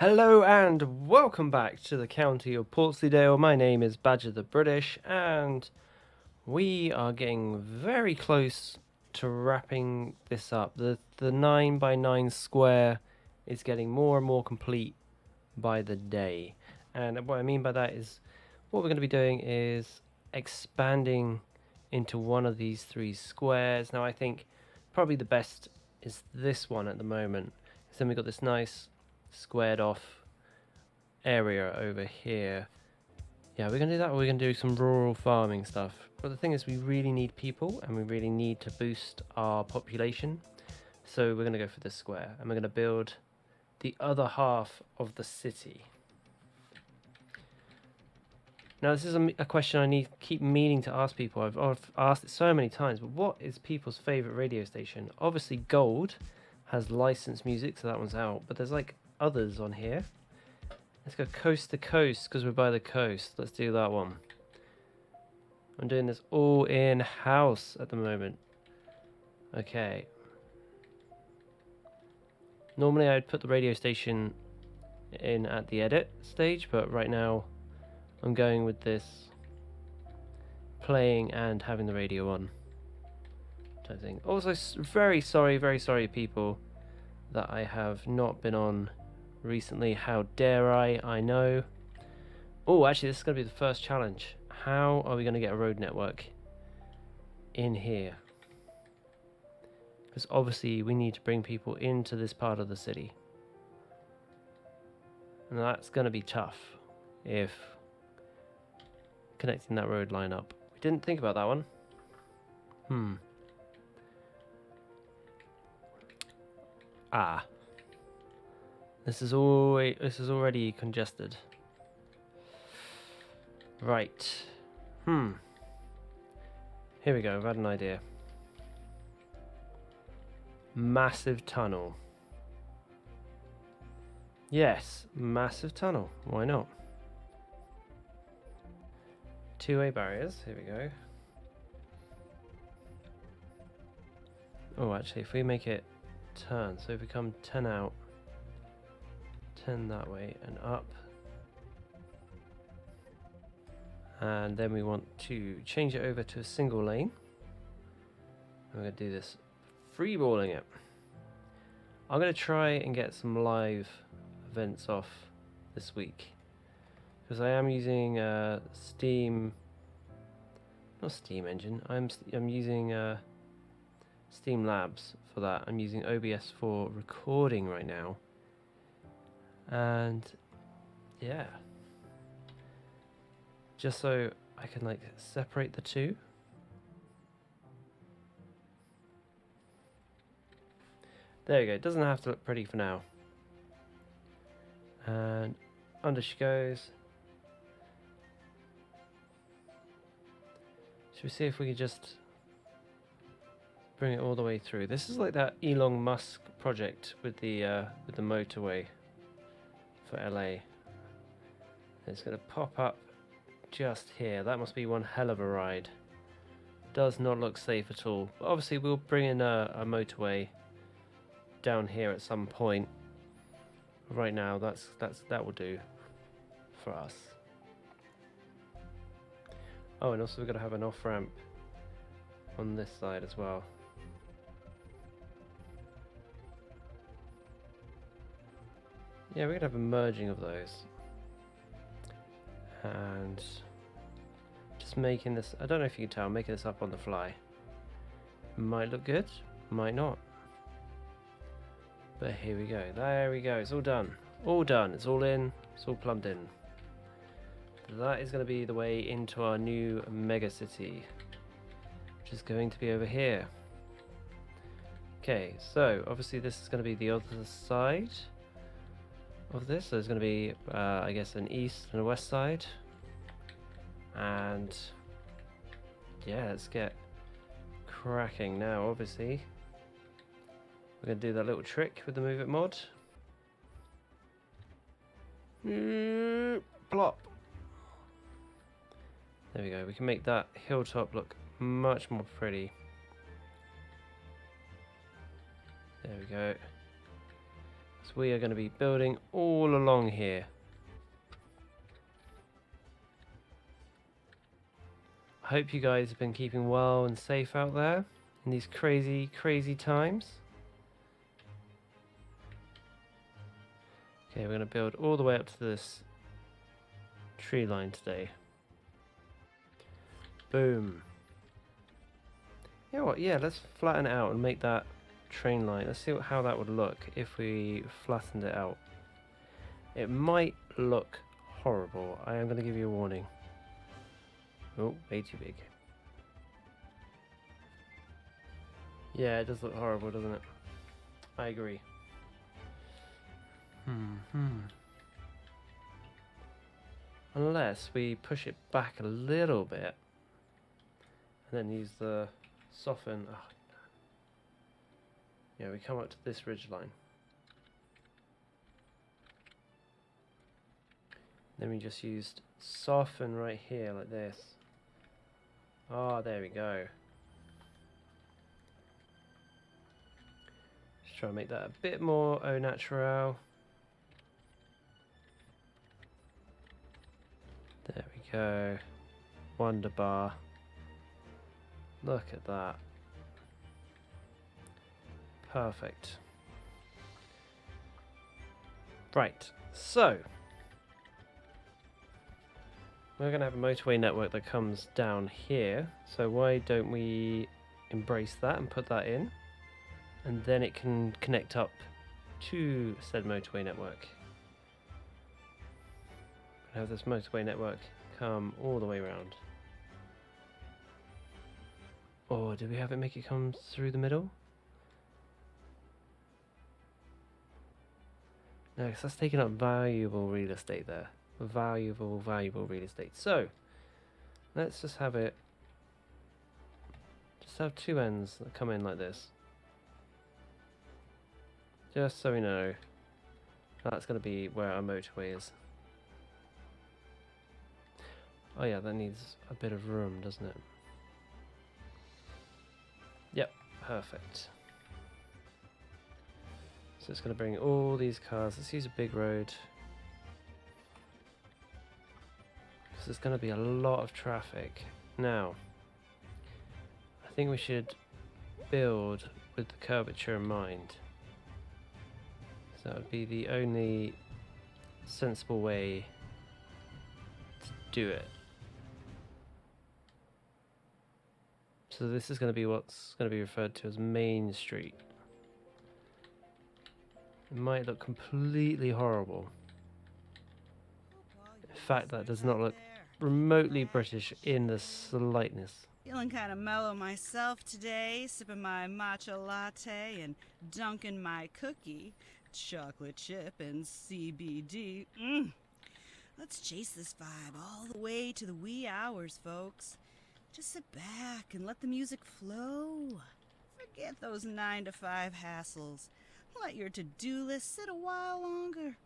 Hello and welcome back to the County of Portsleydale. My name is Badger the British, and we are getting very close to wrapping this up. The 9 by 9 square is getting more and more complete by the day. And what I mean by that is what we're going to be doing is expanding into one of these three squares. Now I think probably the best is this one at the moment. So then we've got this nice squared off area over here. Yeah, we're gonna do that, or we're gonna do some rural farming stuff. But the thing is, we really need people, and we really need to boost our population. So we're gonna go for this square, and we're gonna build the other half of the city. Now, this is a question I keep meaning to ask people. I've asked it so many times, but what is people's favorite radio station? Obviously, Gold has licensed music, so that one's out. But there's like others on here. Let's go coast to coast because we're by the coast. Let's do that one. I'm doing this all in-house at the moment. Okay. Normally I'd put the radio station in at the edit stage, but right now I'm going with this playing and having the radio on type thing. Also, very sorry people that I have not been on recently. How dare I know. Oh, actually this is going to be the first challenge. How are we going to get a road network in here? Because obviously we need to bring people into this part of the city. And that's going to be tough if connecting that road line up. We didn't think about that one. This is already congested. Right. Here we go, I've had an idea. Massive tunnel. Yes, massive tunnel. Why not? Two-way barriers. Here we go. Oh, actually, if we make it turn, so if we come 10 out, 10 that way and up. And then we want to change it over to a single lane. And we're going to do this freeballing it. I'm going to try and get some live events off this week. Because I am using Steam... Not Steam Engine. I'm using Steam Labs for that. I'm using OBS for recording right now. And yeah, just so I can like separate the two. There you go. It doesn't have to look pretty for now. And under she goes. Should we see if we can just bring it all the way through? This is like that Elon Musk project with the motorway for LA. It's going to pop up just here. That must be one hell of a ride. Does not look safe at all. But obviously we'll bring in a motorway down here at some point. Right now that will do for us. Oh, and also we've got to have an off-ramp on this side as well. Yeah, we're going to have a merging of those. And just making this, I don't know if you can tell, I'm making this up on the fly. Might look good, might not. But here we go, there we go, it's all done. All done, it's all in, it's all plumbed in. That is going to be the way into our new mega city, which is going to be over here. Okay, so obviously this is going to be the other side of this. So there's going to be, I guess, an east and a west side. And yeah, let's get cracking now. Obviously, we're going to do that little trick with the Move It mod. Plop. There we go. We can make that hilltop look much more pretty. There we go. So So we are going to be building all along here. I hope you guys have been keeping well and safe out there in these crazy, crazy times. Okay, we're going to build all the way up to this tree line today. Boom. You know what? Yeah, let's flatten it out and make that train line. Let's see how that would look if we flattened it out. It might look horrible. I am going to give you a warning. Oh, way too big. Yeah, it does look horrible, doesn't it? I agree. Unless we push it back a little bit and then use the soften. Oh. Yeah, we come up to this ridge line. Then we just used soften right here like this. Ah, there we go. Just try and make that a bit more au naturel. There we go. Wonderbar. Look at that. Perfect. Right, so we're going to have a motorway network that comes down here. So why don't we embrace that and put that in? And then it can connect up to said motorway network. Have this motorway network come all the way around. Or do we have it make it come through the middle? No, because that's taking up valuable real estate there. Valuable real estate. So, let's just have it... Just have two ends that come in like this. Just so we know. That's going to be where our motorway is. Oh yeah, that needs a bit of room, doesn't it? Yep, perfect. So it's going to bring all these cars. Let's use a big road. Because there's going to be a lot of traffic. Now, I think we should build with the curvature in mind. So that would be the only sensible way to do it. So this is going to be what's going to be referred to as Main Street. It might look completely horrible. In fact, that does not look remotely British in the slightest. Feeling kind of mellow myself today, sipping my matcha latte and dunking my cookie, chocolate chip and CBD. Let's chase this vibe all the way to the wee hours, folks. Just sit back and let the music flow. Forget those 9-to-5 hassles. Let your to-do list sit a while longer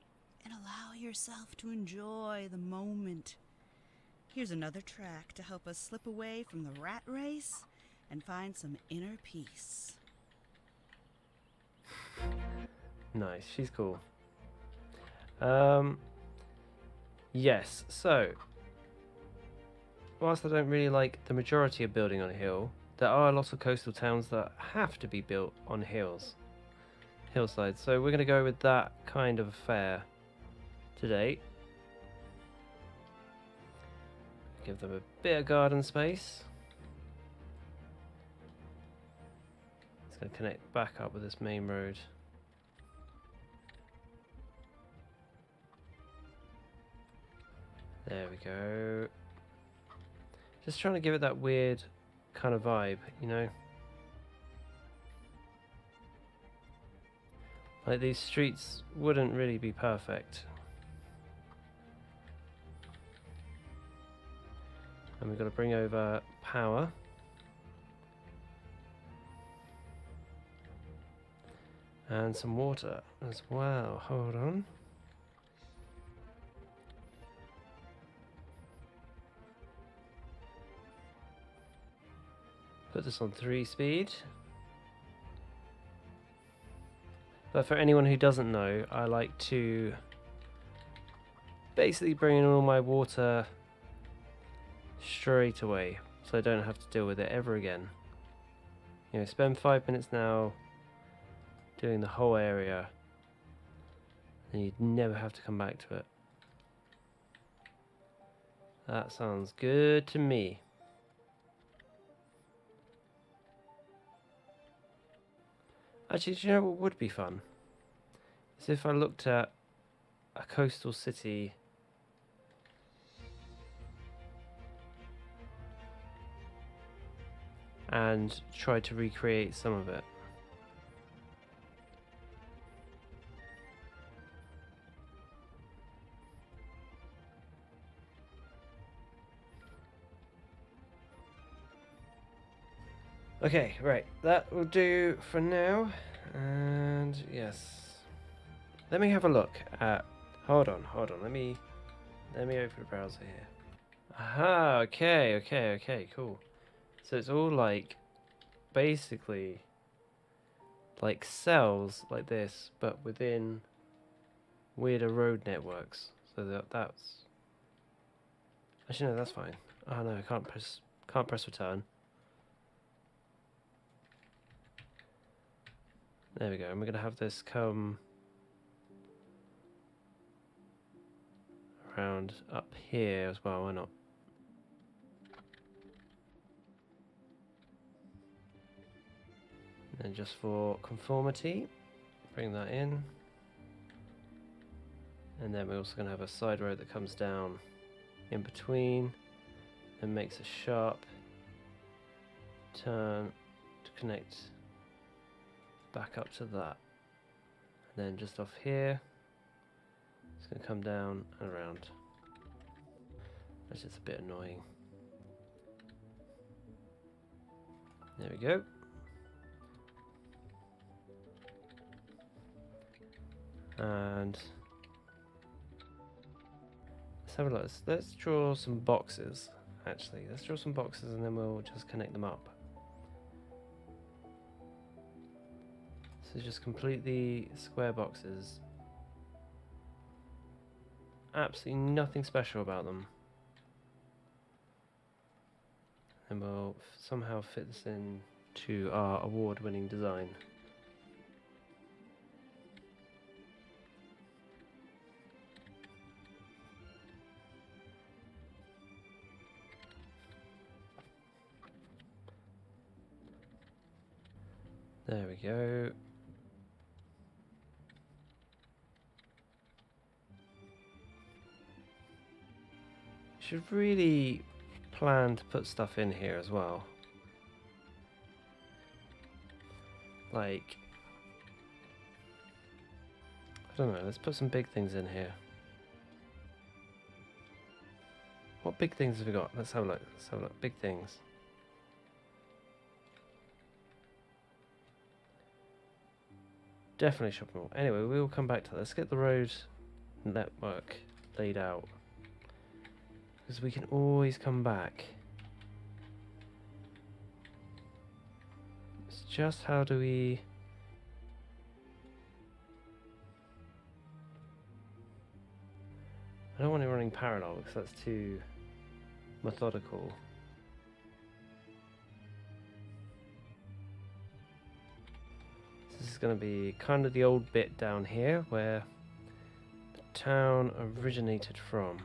and allow yourself to enjoy the moment. Here's another track to help us slip away from the rat race and find some inner peace. Nice, she's cool. Yes, so whilst I don't really like the majority of building on a hill, there are lots of coastal towns that have to be built on hillsides. So we're going to go with that kind of affair today. Give them a bit of garden space. It's going to connect back up with this main road. There we go. Just trying to give it that weird kind of vibe, you know? Like these streets wouldn't really be perfect. And we've got to bring over power. And some water as well. Hold on. Put this on 3 speed. But for anyone who doesn't know, I like to basically bring in all my water straight away, so I don't have to deal with it ever again. You know, spend 5 minutes now doing the whole area, and you'd never have to come back to it. That sounds good to me. Actually, do you know what would be fun? Is if I looked at a coastal city and tried to recreate some of it. Okay, right, that will do for now. And yes, let me have a look at. Hold on. Let me open the browser here. Aha. Okay. Cool. So it's all like basically like cells like this, but within weirder road networks. So that's. Actually, no, that's fine. Oh no, I can't press return. There we go. And we're gonna have this come around up here as well. Why not? And just for conformity, bring that in. And then we're also going to have a side road that comes down in between and makes a sharp turn to connect back up to that. And then just off here, it's going to come down and around. That's just a bit annoying. There we go. And let's have a look. Let's draw some boxes. Actually, let's draw some boxes and then we'll just connect them up. So just completely square boxes. Absolutely nothing special about them. And we'll somehow fit this in to our award-winning design. There we go. Should really plan to put stuff in here as well. Like, I don't know, let's put some big things in here. What big things have we got? Let's have a look. Big things. Definitely shopping mall. Anyway, we will come back to that. Let's get the road network laid out. Because we can always come back. It's just how do we... I don't want it running parallel because that's too methodical. This is going to be kind of the old bit down here where the town originated from.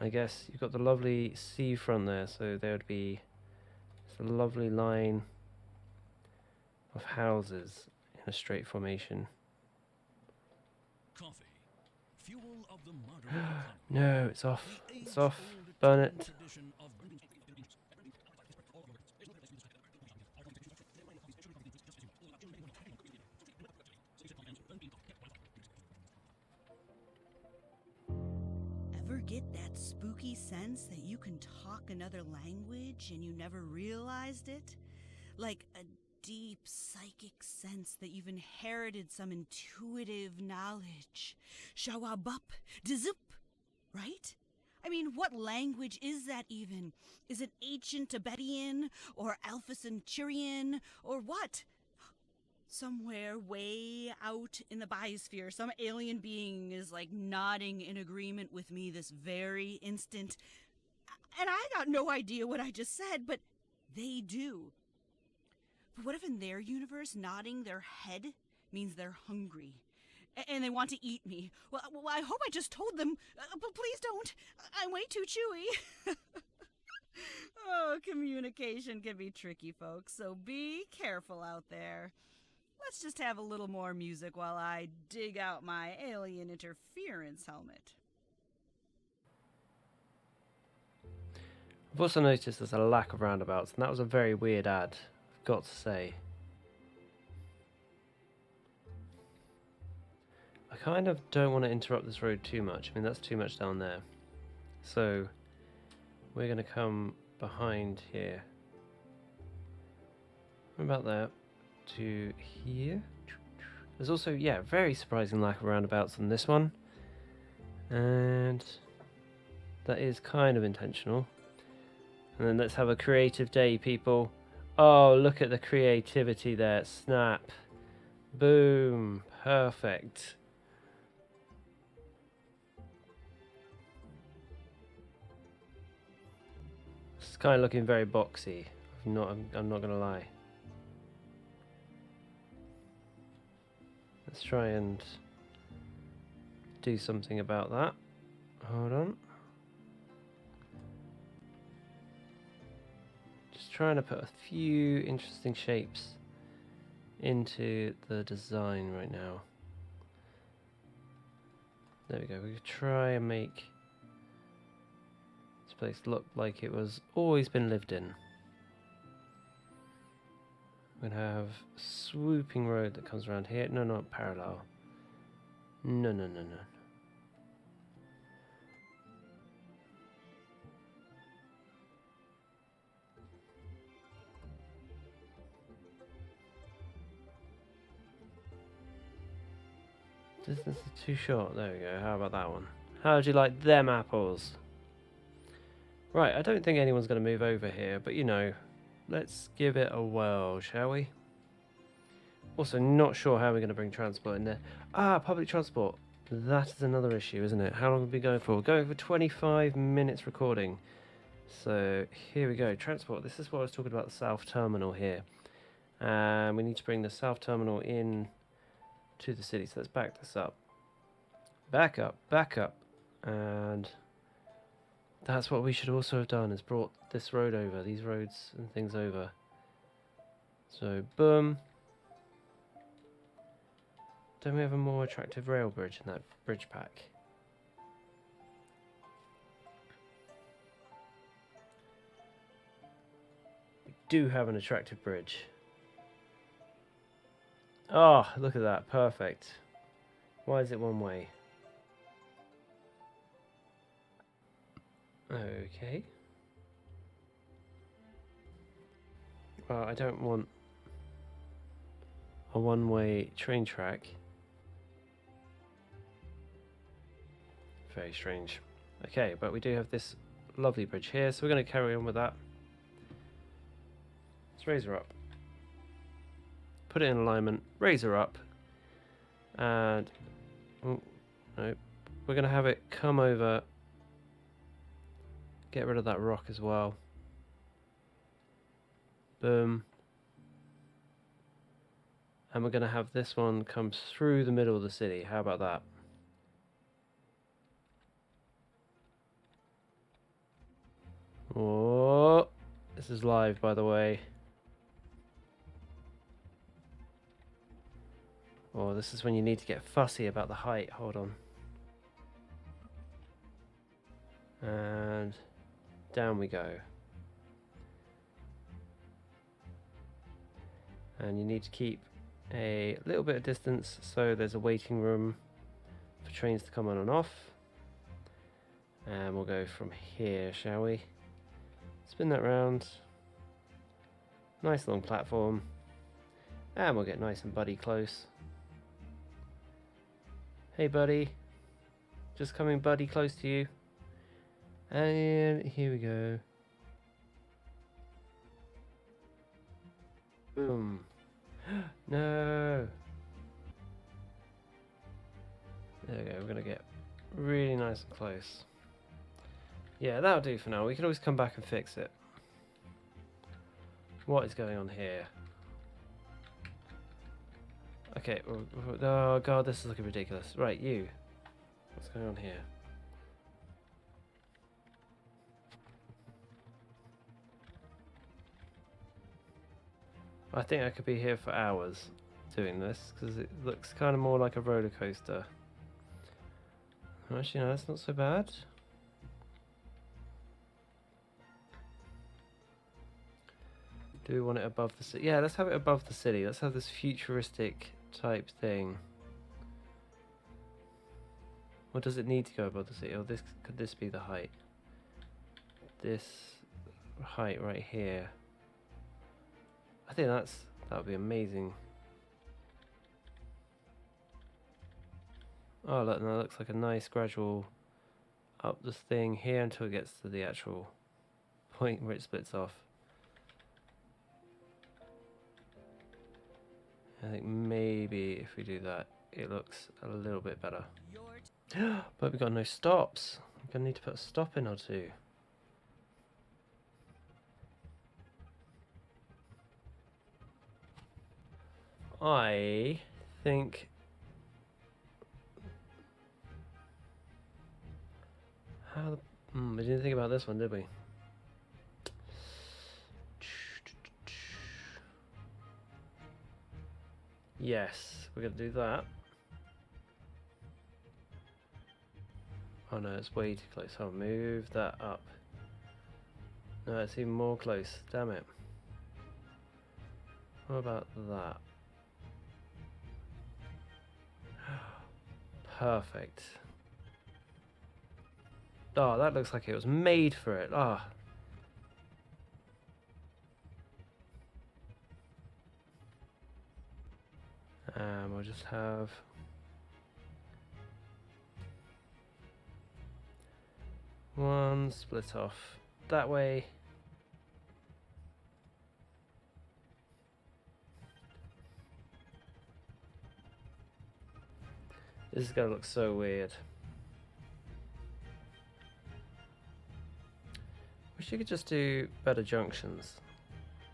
I guess you've got the lovely seafront there, so there would be a lovely line of houses in a straight formation. Coffee, fuel of the modern economy. No, it's off. It's off. Burn it. Ever get that spooky sense that you can talk another language and you never realized it? Like a deep psychic sense that you've inherited some intuitive knowledge. Shawabup, dizup, right? I mean, what language is that even? Is it ancient Tibetan or Alpha Centaurian or what? Somewhere way out in the biosphere, some alien being is like nodding in agreement with me this very instant. And I got no idea what I just said, but they do. But what if in their universe, nodding their head means they're hungry? And they want to eat me. Well, I hope I just told them, but please don't. I'm way too chewy. Oh, communication can be tricky, folks, so be careful out there. Let's just have a little more music while I dig out my alien interference helmet. I've also noticed there's a lack of roundabouts, and that was a very weird ad, I've got to say. I kind of don't want to interrupt this road too much. I mean, that's too much down there. So we're going to come behind here. About there to here. There's also, yeah, very surprising lack of roundabouts on this one. And that is kind of intentional. And then let's have a creative day, people. Oh, look at the creativity there. Snap. Boom. Perfect. It's kind of looking very boxy. I'm not gonna lie. Let's try and do something about that. Hold on. Just trying to put a few interesting shapes into the design right now. There we go. We could try and make this place look like it was always been lived in. We're gonna have a swooping road that comes around here. No, not parallel. No. Distance is too short. There we go. How about that one? How'd you like them apples? Right, I don't think anyone's going to move over here, but you know, let's give it a whirl, shall we? Also, not sure how we're going to bring transport in there. Ah, public transport. That is another issue, isn't it? How long have we been going for? We're going for 25 minutes recording. So, here we go. Transport. This is what I was talking about, the south terminal here. And we need to bring the south terminal in to the city. So let's back this up. Back up. And that's what we should also have done, is brought this road over, these roads and things over. So, boom. Don't we have a more attractive rail bridge in that bridge pack? We do have an attractive bridge. Oh, look at that. Perfect. Why is it one way? Okay. Well, I don't want a one-way train track. Very strange. Okay, but we do have this lovely bridge here, so we're going to carry on with that. Let's raise her up. Put it in alignment, raise her up, and oh, no, we're going to have it come over, get rid of that rock as well. Boom. And we're going to have this one come through the middle of the city. How about that? Oh, this is live, by the way. Oh, this is when you need to get fussy about the height. Hold on. And down we go. And you need to keep a little bit of distance so there's a waiting room for trains to come on and off. And we'll go from here, shall we? Spin that round. Nice long platform. And we'll get nice and buddy close. Hey buddy. Just coming buddy close to you. And here we go. Boom. No. There we go. We're gonna get really nice and close. Yeah, that'll do for now. We can always come back and fix it. What is going on here? Okay. Oh god, this is looking ridiculous. Right, you. What's going on here? I think I could be here for hours doing this because it looks kind of more like a roller coaster. Actually, no, that's not so bad. Do we want it above the city? Yeah, let's have it above the city. Let's have this futuristic type thing. Or does it need to go above the city? Or this could this be the height? This height right here. I think that would be amazing. Oh look, that looks like a nice gradual up this thing here until it gets to the actual point where it splits off. I think maybe if we do that, it looks a little bit better. But we've got no stops. I'm gonna need to put a stop in or two. I think we didn't think about this one, did we? Yes, we're gonna do that. Oh no, it's way too close. I'll move that up. No, it's even more close. Damn it. What about that? Perfect. Oh, that looks like it was made for it. Ah. Oh. And we'll just have one split off that way. This is gonna look so weird. Wish you could just do better junctions.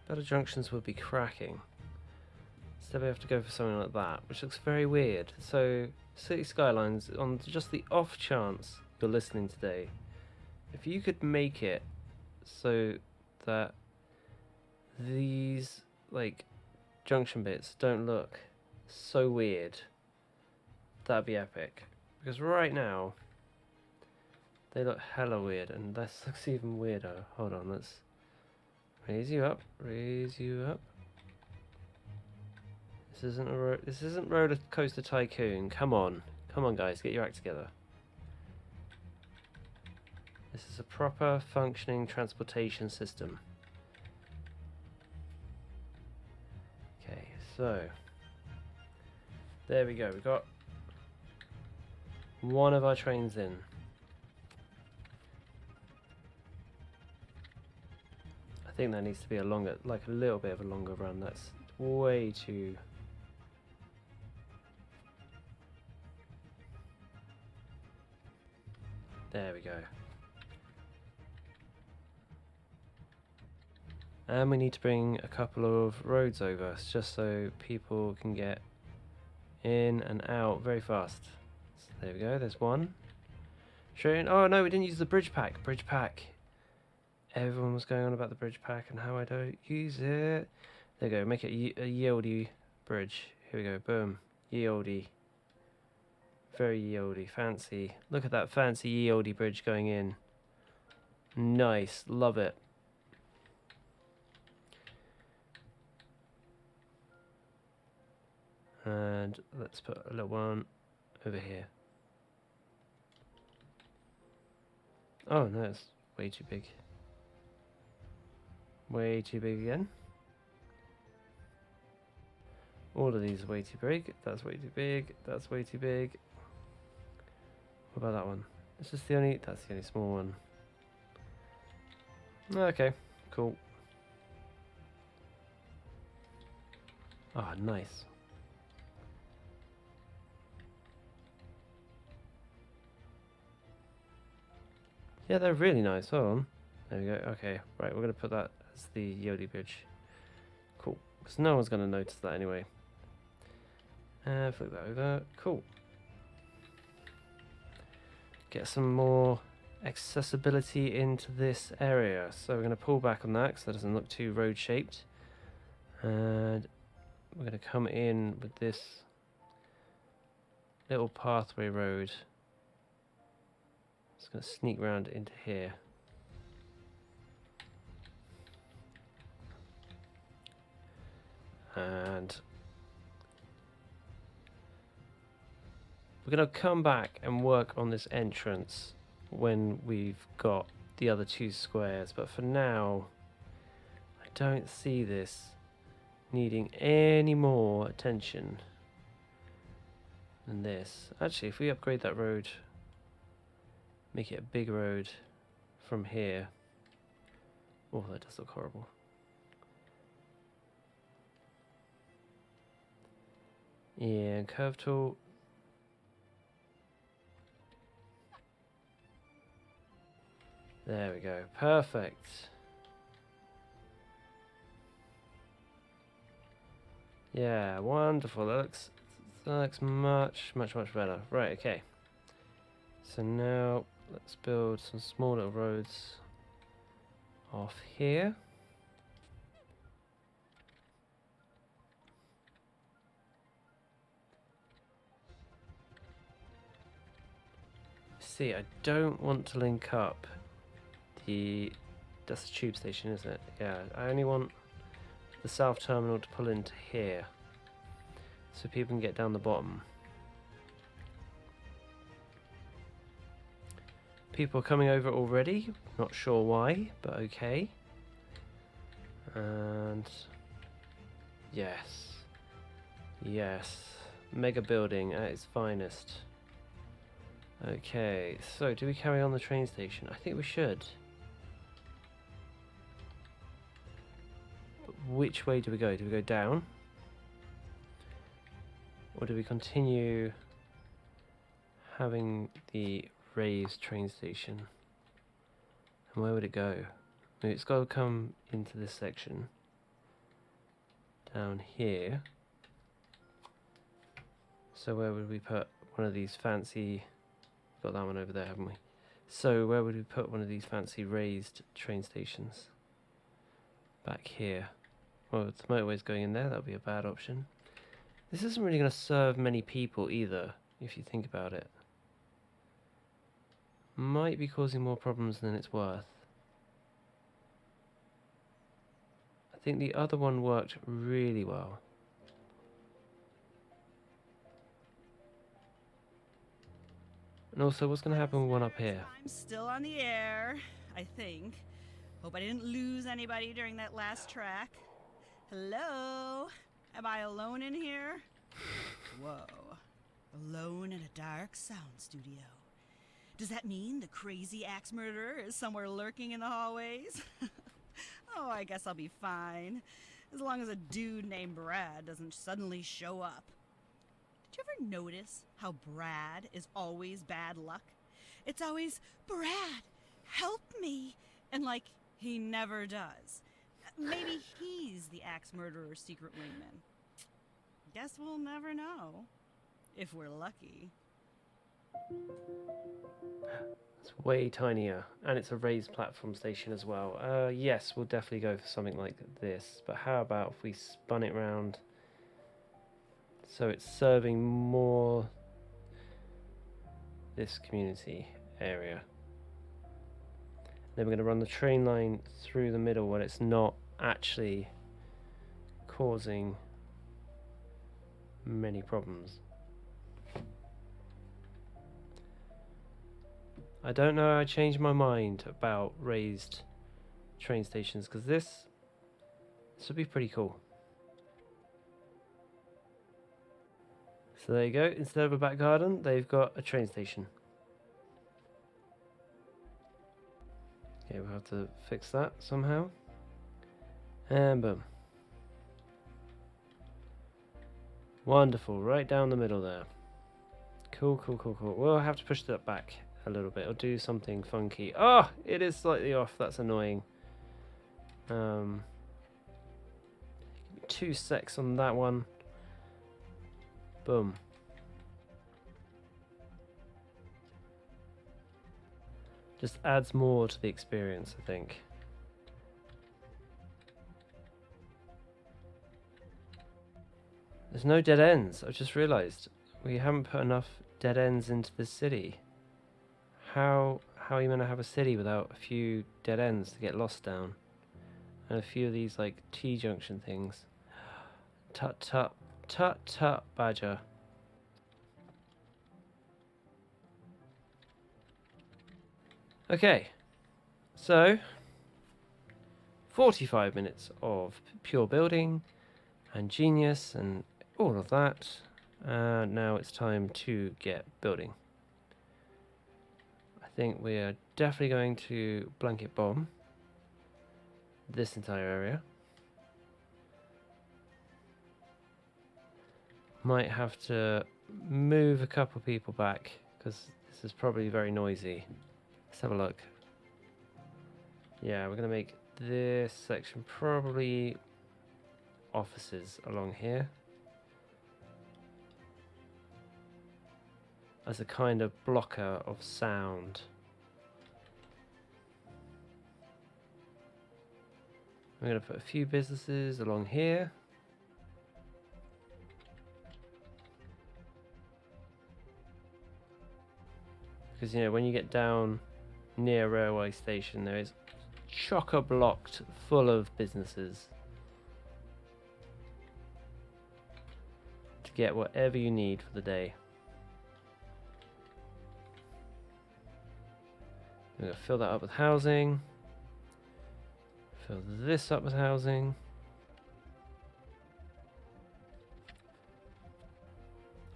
Better junctions would be cracking. Instead we have to go for something like that, which looks very weird. So, Cities Skylines, on just the off chance you're listening today, if you could make it so that these, like, junction bits don't look so weird, that'd be epic. Because right now, they look hella weird, and this looks even weirder. Hold on, let's raise you up, raise you up. This isn't Roller Coaster Tycoon. Come on, guys, get your act together. This is a proper functioning transportation system. Okay, so there we go. We've got one of our trains in. I think that needs to be a longer, like a little bit of a longer run. That's way too. There we go. And we need to bring a couple of roads over, just so people can get in and out very fast. So there we go, there's one. Oh no, we didn't use the bridge pack. Bridge pack. Everyone was going on about the bridge pack and how I don't use it. There we go, make it a yieldy bridge. Here we go, boom. Yieldy. Very yieldy, fancy. Look at that fancy yieldy bridge going in. Nice, love it. And let's put a little one over here. Oh no, it's way too big. Way too big again. All of these are way too big. That's way too big. That's way too big. What about that one? That's the only small one. Okay, cool. Ah, nice. Yeah, they're really nice. Hold on. There we go. Okay, right, we're going to put that as the Yodi Bridge. Cool. Because no one's going to notice that anyway. Flip that over. Cool. Get some more accessibility into this area. So we're going to pull back on that because that doesn't look too road shaped. And we're going to come in with this little pathway road. It's going to sneak round into here. And we're going to come back and work on this entrance when we've got the other two squares. But for now, I don't see this needing any more attention than this. Actually, if we upgrade that road, make it a big road from here. Oh, that does look horrible. Yeah, curve tool. There we go. Perfect. Yeah, wonderful. That looks much better. Right, okay. So now let's build some small little roads off here. See, I don't want to link up that's the tube station, isn't it? Yeah, I only want the south terminal to pull into here so people can get down the bottom. People are coming over already, not sure why, but okay. And yes, mega building at its finest. Okay, so do we carry on the train station? I think we should. But which way do we go? Do we go down? Or do we continue having the raised train station? And where would it go? Maybe it's got to come into this section. Down here. So where would we put one of these fancy... Got that one over there, haven't we? So where would we put one of these fancy raised train stations? Back here. Well, if the motorway's going in there, that would be a bad option. This isn't really going to serve many people either, if you think about it. Might be causing more problems than it's worth. I think the other one worked really well. And also, what's going to happen with one up here? I'm still on the air, I think. Hope I didn't lose anybody during that last track. Hello? Am I alone in here? Whoa. Alone in a dark sound studio. Does that mean the crazy axe murderer is somewhere lurking in the hallways? Oh, I guess I'll be fine. As long as a dude named Brad doesn't suddenly show up. Did you ever notice how Brad is always bad luck? It's always, Brad, help me. And like, he never does. Maybe he's the axe murderer's secret wingman. Guess we'll never know. If we're lucky. It's way tinier, and it's a raised platform station as well. Yes, we'll definitely go for something like this, but how about if we spun it round so it's serving more this community area. Then we're going to run the train line through the middle when it's not actually causing many problems. I don't know how I changed my mind about raised train stations, because this would be pretty cool. So there you go, instead of a back garden, they've got a train station. Okay, we'll have to fix that somehow. And boom. Wonderful, right down the middle there. Cool, cool, cool, cool. We'll have to push that back a little bit or do something funky. Oh, it is slightly off. That's annoying. 2 secs on that one. Boom. Just adds more to the experience, I think. There's no dead ends. I've just realised we haven't put enough dead ends into the city. How are you going to have a city without a few dead ends to get lost down? And a few of these like T-junction things. Tut tut tut tut, Badger. Okay, so 45 minutes of pure building and genius and all of that. Now it's time to get building. I think we are definitely going to blanket bomb this entire area. Might have to move a couple people back because this is probably very noisy. Let's have a look. Yeah, we're going to make this section probably offices along here as a kind of blocker of sound. I'm going to put a few businesses along here. Because, you know, when you get down near a railway station, there is chock-a-blocked full of businesses to get whatever you need for the day. I'm going to fill that up with housing. Fill this up with housing.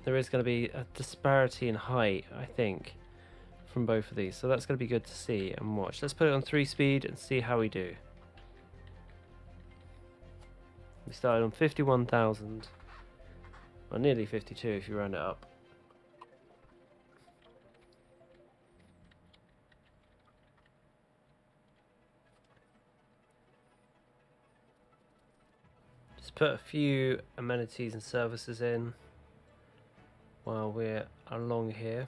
There is going to be a disparity in height, I think, from both of these. So that's going to be good to see and watch. Let's put it on 3 speed and see how we do. We started on 51,000. Well, nearly 52 if you round it up. Just put a few amenities and services in while we're along here.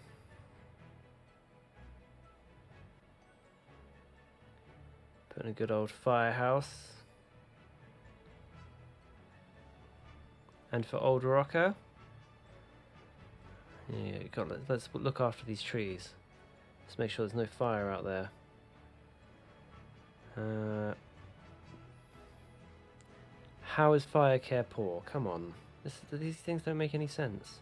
Put in a good old firehouse. And for Old Rocker, yeah, let's look after these trees. Let's make sure there's no fire out there. How is fire care poor? Come on, these things don't make any sense.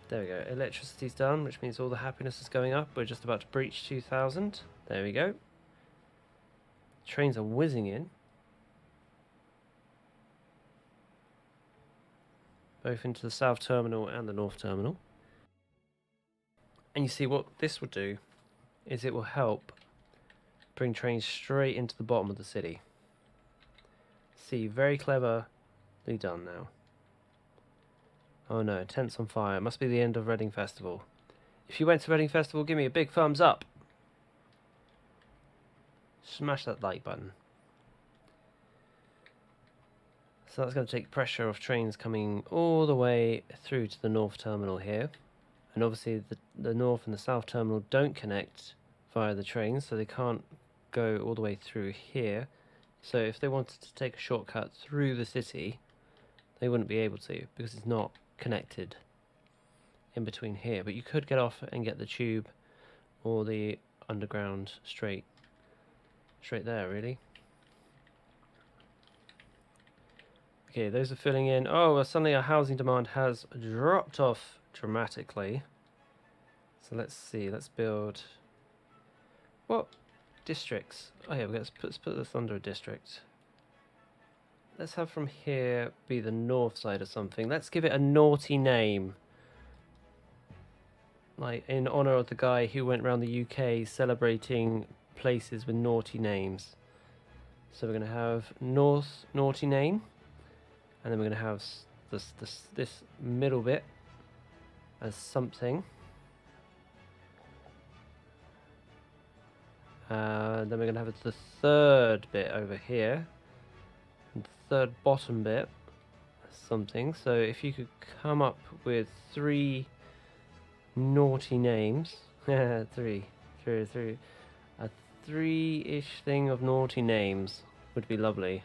There we go. Electricity's done, which means all the happiness is going up. We're just about to breach 2,000. There we go. Trains are whizzing in. Both into the South Terminal and the North Terminal. And you see what this will do is it will help bring trains straight into the bottom of the city. See, very cleverly done now. Oh no, tent's on fire. It must be the end of Reading Festival. If you went to Reading Festival, give me a big thumbs up. Smash that like button. So that's going to take pressure off trains coming all the way through to the North Terminal here. And obviously the North and the South Terminal don't connect via the trains, so they can't go all the way through here. So if they wanted to take a shortcut through the city, they wouldn't be able to because it's not connected in between here. But you could get off and get the tube or the underground straight there, really. Okay, those are filling in. Oh, well, suddenly our housing demand has dropped off dramatically. So let's see. Let's build. What districts? Oh yeah, let's put this under a district. Let's have from here be the north side of something. Let's give it a naughty name. like in honor of the guy who went around the UK celebrating places with naughty names. So we're going to have North naughty name, and then we're going to have this middle bit as something. Then we're going to have the third bit over here, and the third bottom bit as something. So if you could come up with 3 naughty names, three, a 3-ish thing of naughty names would be lovely.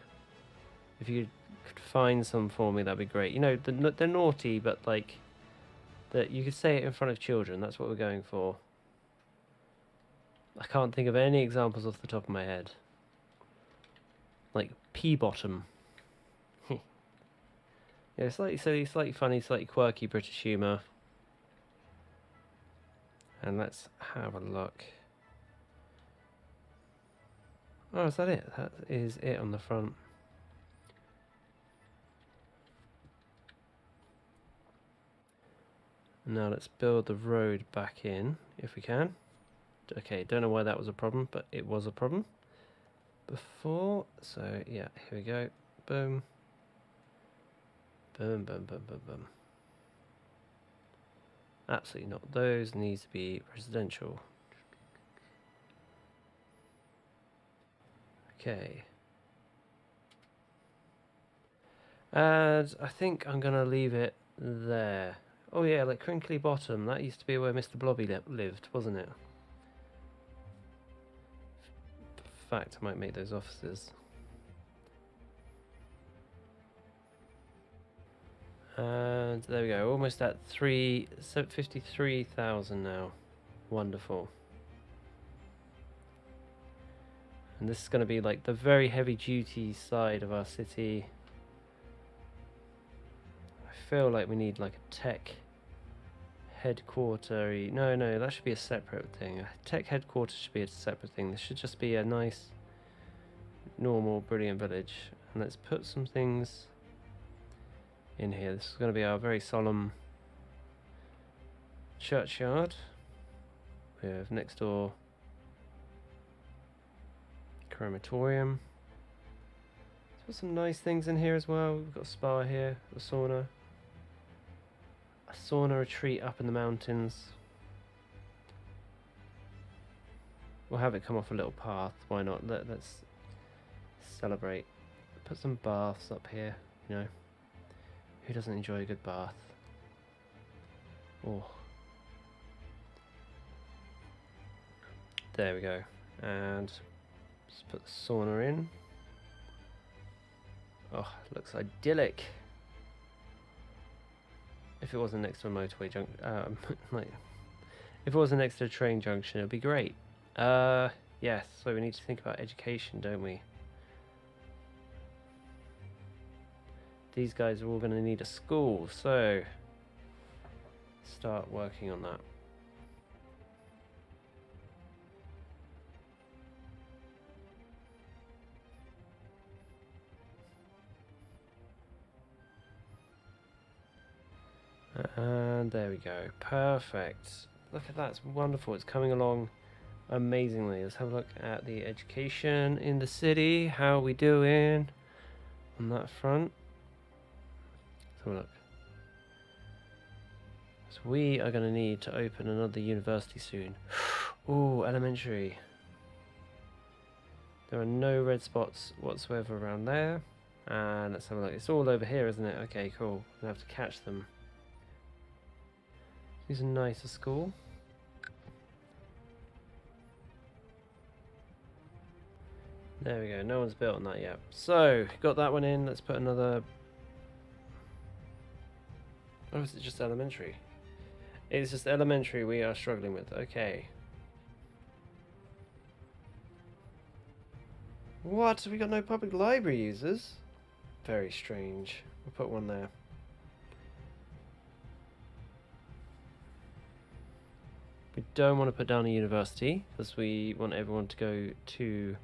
If you could find some for me, that'd be great. You know, they're naughty, but like that you could say it in front of children. That's what we're going for. I can't think of any examples off the top of my head. Like pea bottom. Yeah, slightly silly, slightly funny, slightly quirky British humour. And let's have a look. Oh, is that it? That is it on the front. Now let's build the road back in, if we can. Okay, don't know why that was a problem, but it was a problem before. So yeah, here we go. Boom. Boom, boom, boom, boom, boom. Absolutely not. Those needs to be residential. Okay. And I think I'm going to leave it there. Oh yeah, like Crinkly Bottom. That used to be where Mr. Blobby lived, wasn't it? In fact, I might make those offices. And there we go, almost at 53,000 now. Wonderful. And this is going to be like the very heavy duty side of our city. I feel like we need like a tech headquarter. No, that should be a separate thing. A tech headquarters should be a separate thing. This should just be a nice, normal, brilliant village. And let's put some things in here. This is going to be our very solemn churchyard. We have next door crematorium. Let's put some nice things in here as well. We've got a spa here, a sauna retreat up in the mountains. We'll have it come off a little path. Why not? Let's celebrate. Put some baths up here. You know, who doesn't enjoy a good bath? Oh. There we go. And let's put the sauna in. Oh, it looks idyllic. If it wasn't next to a motorway junction, like, if it wasn't next to a train junction, it would be great. Yes, so we need to think about education, don't we? These guys are all going to need a school, so start working on that. And there we go. Perfect. Look at that. It's wonderful. It's coming along amazingly. Let's have a look at the education in the city. How are we doing on that front? Let's have a look. So we are going to need to open another university soon. Ooh, elementary. There are no red spots whatsoever around there. And let's have a look. It's all over here, isn't it? Okay, cool. We'll have to catch them. Here's a nicer school. There we go, no one's built on that yet. So, got that one in, let's put another... Oh, is it just elementary? It's just elementary we are struggling with, okay. What? We got no public library users? Very strange. We'll put one there. We don't want to put down a university because we want everyone to go to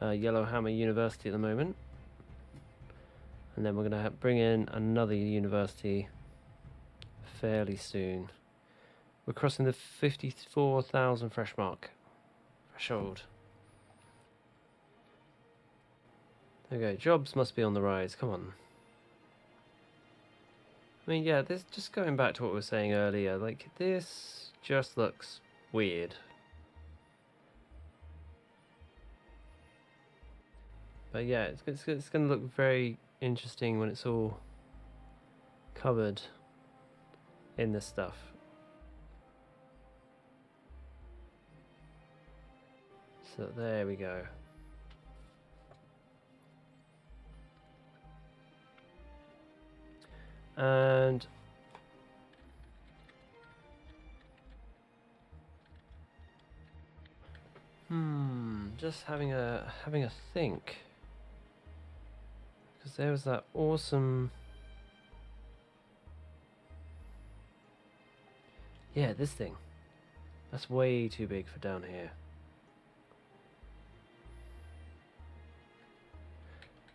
Yellowhammer University at the moment, and then we're going to bring in another university fairly soon. We're crossing the 54,000 threshold. There we go. Jobs must be on the rise. Come on. I mean, yeah, this just going back to what we were saying earlier. Like, this just looks weird. But yeah, it's going to look very interesting when it's all covered in this stuff. So there we go. And just having a think, because there was that awesome. Yeah, this thing. That's way too big for down here.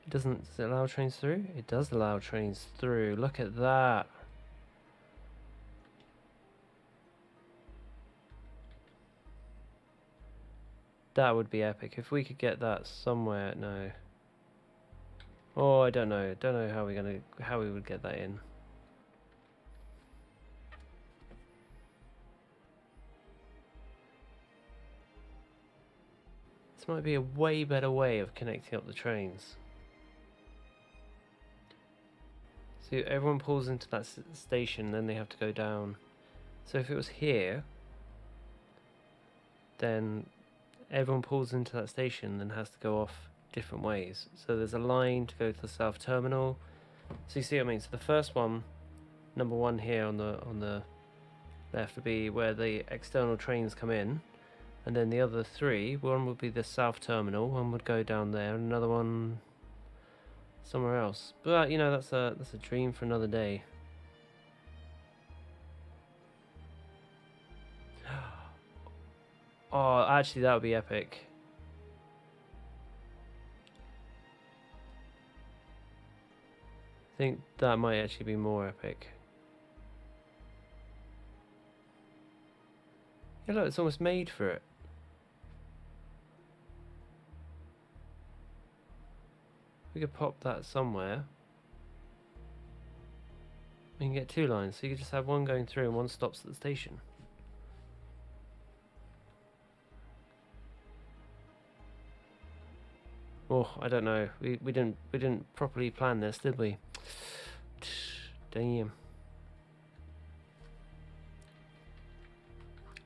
Does it allow trains through? It does allow trains through. Look at that. That would be epic if we could get that somewhere. No. Oh, I don't know. Don't know how we would get that in. This might be a way better way of connecting up the trains. So everyone pulls into that station, then they have to go down. So if it was here, then everyone pulls into that station, then has to go off different ways. So there's a line to go to the South Terminal. So you see what I mean? So the first one, number one here on the left, would be where the external trains come in, and then the other three, one would be the South Terminal, one would go down there, and another one somewhere else. But you know, that's a dream for another day. Oh, actually, that would be epic. I think that might actually be more epic. Yeah, look, it's almost made for it. We could pop that somewhere. We can get two lines, so you could just have one going through and one stops at the station. Oh, I don't know. We didn't properly plan this, did we? Damn.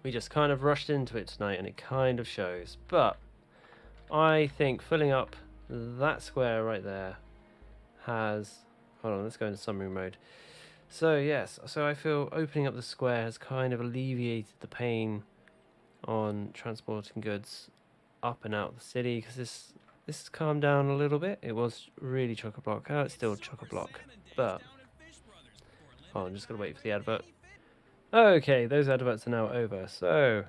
We just kind of rushed into it tonight, and it kind of shows. But I think filling up that square right there has... Hold on, let's go into summary mode. So yes, so I feel opening up the square has kind of alleviated the pain on transporting goods up and out of the city, because this has calmed down a little bit. It was really chock-a-block. Oh, it's still chock-a-block, but... Oh, I'm just going to wait for the advert. Okay, those adverts are now over. So,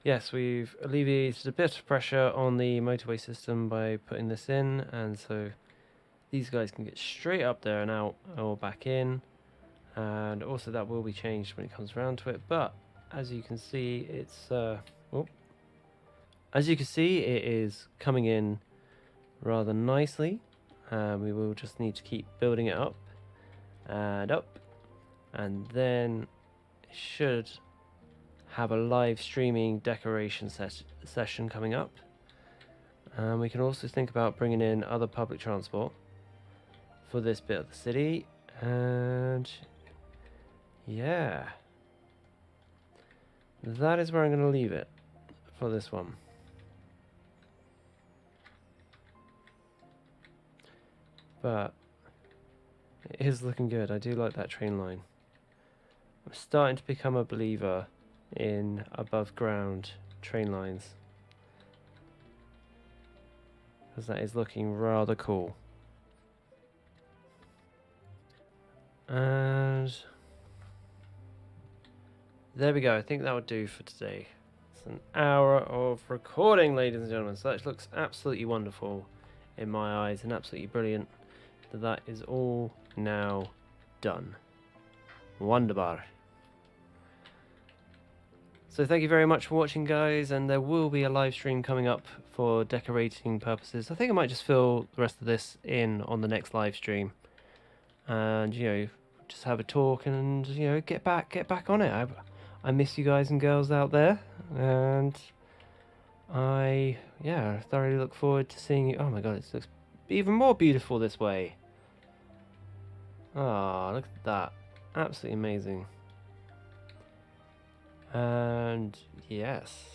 yes, we've alleviated a bit of pressure on the motorway system by putting this in, and so these guys can get straight up there and out, or back in, and also that will be changed when it comes around to it. But as you can see, it's as you can see, it is coming in rather nicely. We will just need to keep building it up, and then should have a live streaming decoration session coming up. We can also think about bringing in other public transport for this bit of the city, and yeah, that is where I'm going to leave it for this one. But it is looking good. I do like that train line. I'm starting to become a believer in above ground train lines, because that is looking rather cool. And there we go. I think that would do for today. It's an hour of recording, ladies and gentlemen, so that looks absolutely wonderful in my eyes, and absolutely brilliant that is all now done. Wunderbar. So thank you very much for watching, guys, and there will be a live stream coming up for decorating purposes. I think I might just fill the rest of this in on the next live stream, and just have a talk and get back on it. I miss you guys and girls out there, and I thoroughly look forward to seeing you. Oh my god, it looks even more beautiful this way. Ah, look at that, absolutely amazing. And yes,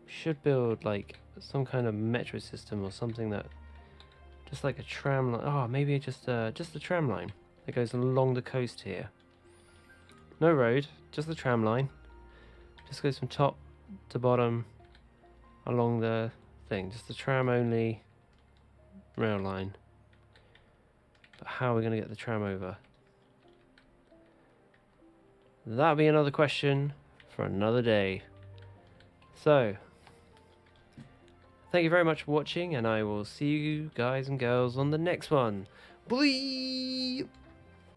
should build like some kind of metro system or something that just like a tram line. Oh, maybe just a tram line that goes along the coast here. No road, just the tram line. Just goes from top to bottom along the thing. Just the tram only rail line. But how are we going to get the tram over? That'll be another question for another day. So, thank you very much for watching, and I will see you guys and girls on the next one. Bye!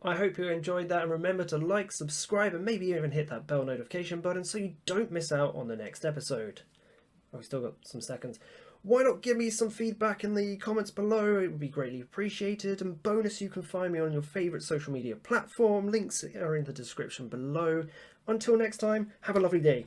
I hope you enjoyed that, and remember to like, subscribe, and maybe even hit that bell notification button so you don't miss out on the next episode. Oh, we still got some seconds. Why not give me some feedback in the comments below? It would be greatly appreciated. And bonus, you can find me on your favourite social media platform. Links are in the description below. Until next time, have a lovely day.